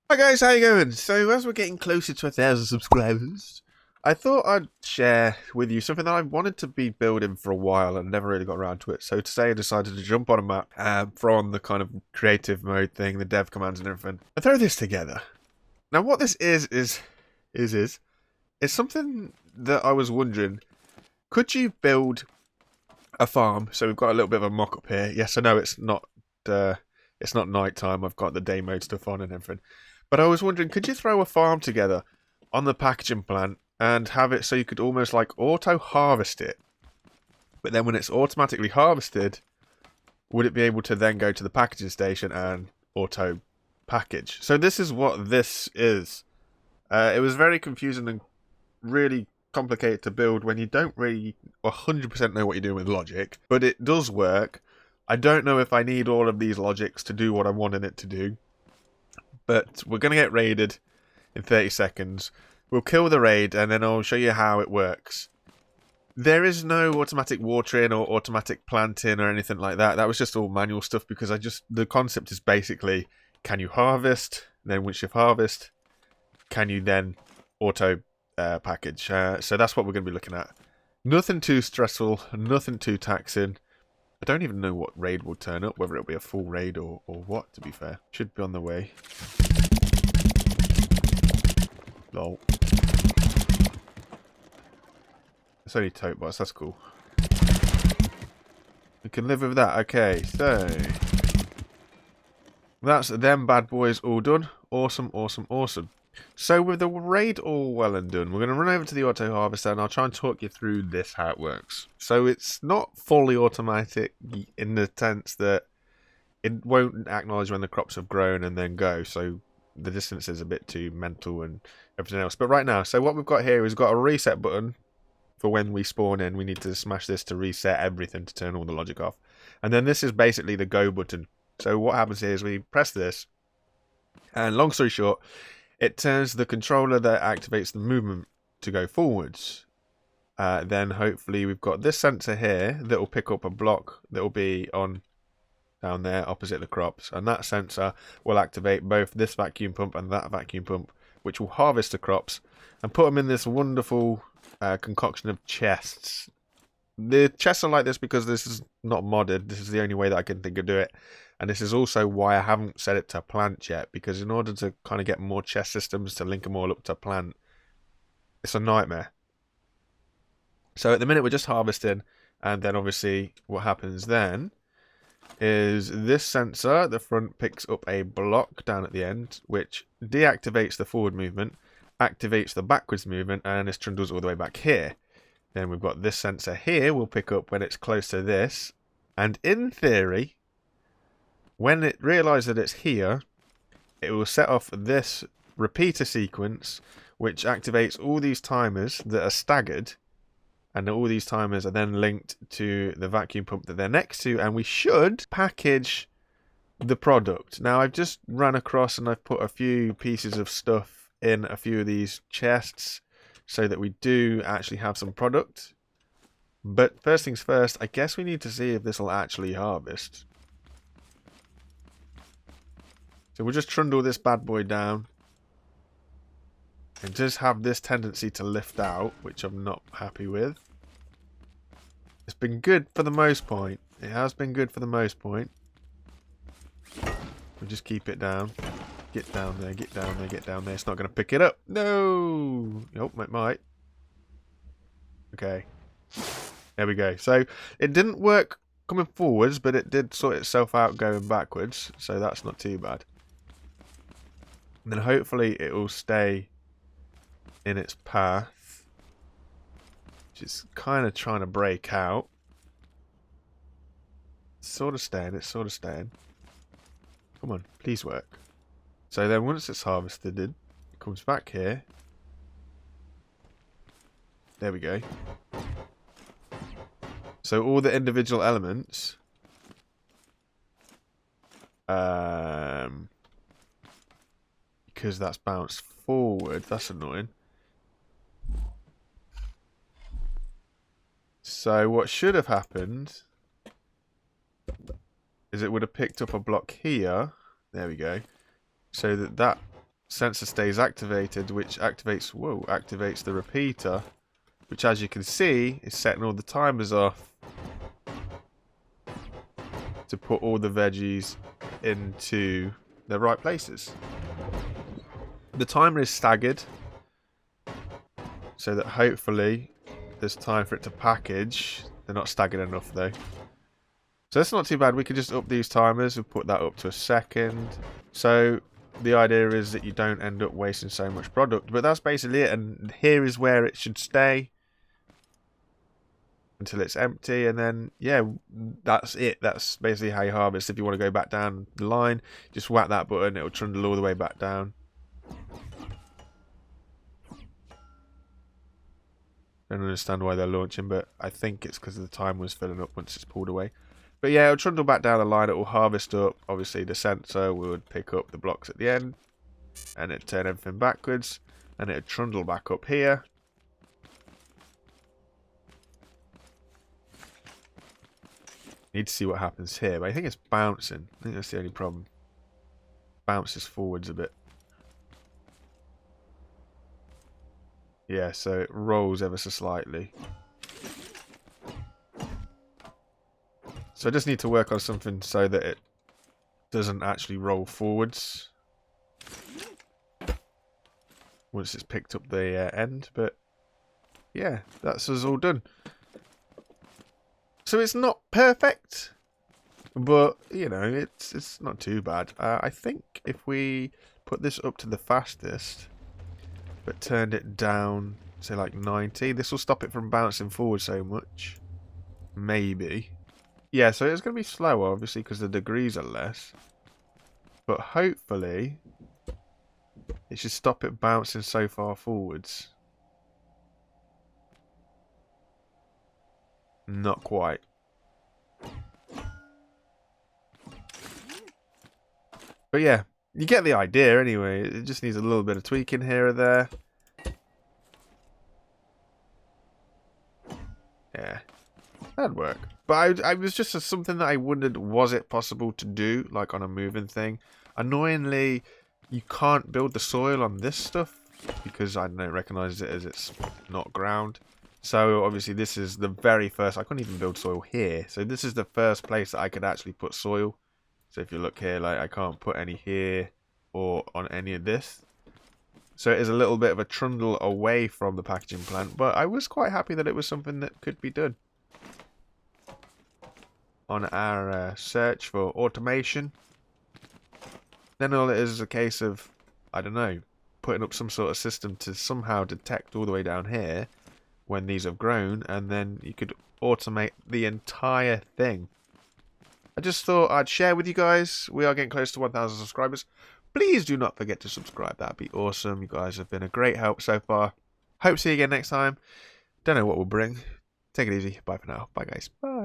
Hi guys, how you going? So as we're getting closer to 1,000 subscribers, I thought I'd share with you something that I wanted to be building for a while and never really got around to it. So today I decided to jump on a map from the kind of creative mode thing, the dev commands and everything, and throw this together. Now what this is it's something that I was wondering, could you build a farm? So we've got a little bit of a mock-up here. Yes, I know it's not night time. I've got the day mode stuff on and everything. But I was wondering, could you throw a farm together on the packaging plant and have it so you could almost like auto harvest it? But then when it's automatically harvested, would it be able to then go to the packaging station and auto package? So this is what this is. It was very confusing and really complicated to build when you don't really 100% know what you're doing with logic, but it does work. I don't know if I need all of these logics to do what I wanted it to do, but we're going to get raided in 30 seconds. We'll kill the raid and then I'll show you how it works. There is no automatic watering or automatic planting or anything like that. That was just all manual stuff because the concept is basically, can you harvest? Then once you've harvested, can you then auto package? So that's what we're going to be looking at. Nothing too stressful, nothing too taxing. I don't even know what raid will turn up, whether it'll be a full raid or what, to be fair. Should be on the way. Lol. It's only tote bots, that's cool. We can live with that. Okay, so that's them bad boys all done. Awesome, awesome, awesome. So with the raid all well and done, we're going to run over to the auto harvester and I'll try and talk you through this, how it works. So it's not fully automatic in the sense that it won't acknowledge when the crops have grown and then go. So the distance is a bit too mental and everything else. But right now, so what we've got here is we've got a reset button for when we spawn in. We need to smash this to reset everything to turn all the logic off. And then this is basically the go button. So what happens here is we press this, and long story short, it turns the controller that activates the movement to go forwards. Then hopefully we've got this sensor here that will pick up a block that will be on down there opposite the crops, and that sensor will activate both this vacuum pump and that vacuum pump, which will harvest the crops and put them in this wonderful concoction of chests. The chests are like this because this is not modded. This is the only way that I can think of do it. And this is also why I haven't set it to plant yet, because in order to kind of get more chest systems to link them all up to plant, it's a nightmare. So at the minute we're just harvesting, and then obviously what happens then is this sensor at the front picks up a block down at the end, which deactivates the forward movement, activates the backwards movement, and this trundles all the way back here. Then we've got this sensor here will pick up when it's close to this, and in theory, when it realizes that it's here, it will set off this repeater sequence, which activates all these timers that are staggered, and all these timers are then linked to the vacuum pump that they're next to, and we should package the product. Now I've just run across and I've put a few pieces of stuff in a few of these chests so that we do actually have some product. But first things first, I guess we need to see if this will actually harvest. So we'll just trundle this bad boy down. It does have this tendency to lift out, which I'm not happy with. It's been good for the most point. It has been good for the most point. We'll just keep it down. Get down there, get down there, get down there. It's not going to pick it up. No! Oh, it might. Okay. There we go. So it didn't work coming forwards, but it did sort itself out going backwards. So that's not too bad. And then hopefully it will stay in its path. Which is kind of trying to break out. It's sort of staying. Come on, please work. So then once it's harvested, it comes back here. There we go. So all the individual elements because that's bounced forward, that's annoying. So what should have happened is it would have picked up a block here. There we go. So that sensor stays activated, which activates the repeater, which, as you can see, is setting all the timers off to put all the veggies into the right places. The timer is staggered, so that hopefully there's time for it to package. They're not staggered enough though. So that's not too bad. We can just up these timers and put that up to a second. So the idea is that you don't end up wasting so much product. But that's basically it. And here is where it should stay until it's empty. And then, yeah, that's it. That's basically how you harvest. If you want to go back down the line, just whack that button. It'll trundle all the way back down. Don't understand why they're launching, but I think it's because the time was filling up once it's pulled away. But yeah, it'll trundle back down the line, it will harvest up. Obviously the sensor would pick up the blocks at the end, and it'd turn everything backwards, and it'd trundle back up here. Need to see what happens here, but I think it's bouncing. I think that's the only problem. Bounces forwards a bit. Yeah, so it rolls ever so slightly. So I just need to work on something so that it doesn't actually roll forwards once it's picked up the end. But yeah, that's us all done. So it's not perfect, but you know, it's not too bad. I think if we put this up to the fastest, but turned it down, say like 90, this will stop it from bouncing forward so much. Maybe. Yeah, so it's going to be slower, obviously, because the degrees are less. But hopefully, it should stop it bouncing so far forwards. Not quite. But yeah, you get the idea anyway. It just needs a little bit of tweaking here or there. Yeah, that'd work. But I was just something that I wondered, was it possible to do, like on a moving thing? Annoyingly, you can't build the soil on this stuff because I don't recognise it as it's not ground. So obviously this is the very first, I couldn't even build soil here. So this is the first place that I could actually put soil. So if you look here, like I can't put any here or on any of this. So it is a little bit of a trundle away from the packaging plant, but I was quite happy that it was something that could be done. On our search for automation, then all it is a case of, I don't know, putting up some sort of system to somehow detect all the way down here when these have grown, and then you could automate the entire thing. I just thought I'd share with you guys. We are getting close to 1,000 subscribers. Please do not forget to subscribe. That'd be awesome. You guys have been a great help so far. Hope to see you again next time. Don't know what we'll bring. Take it easy. Bye for now. Bye, guys. Bye.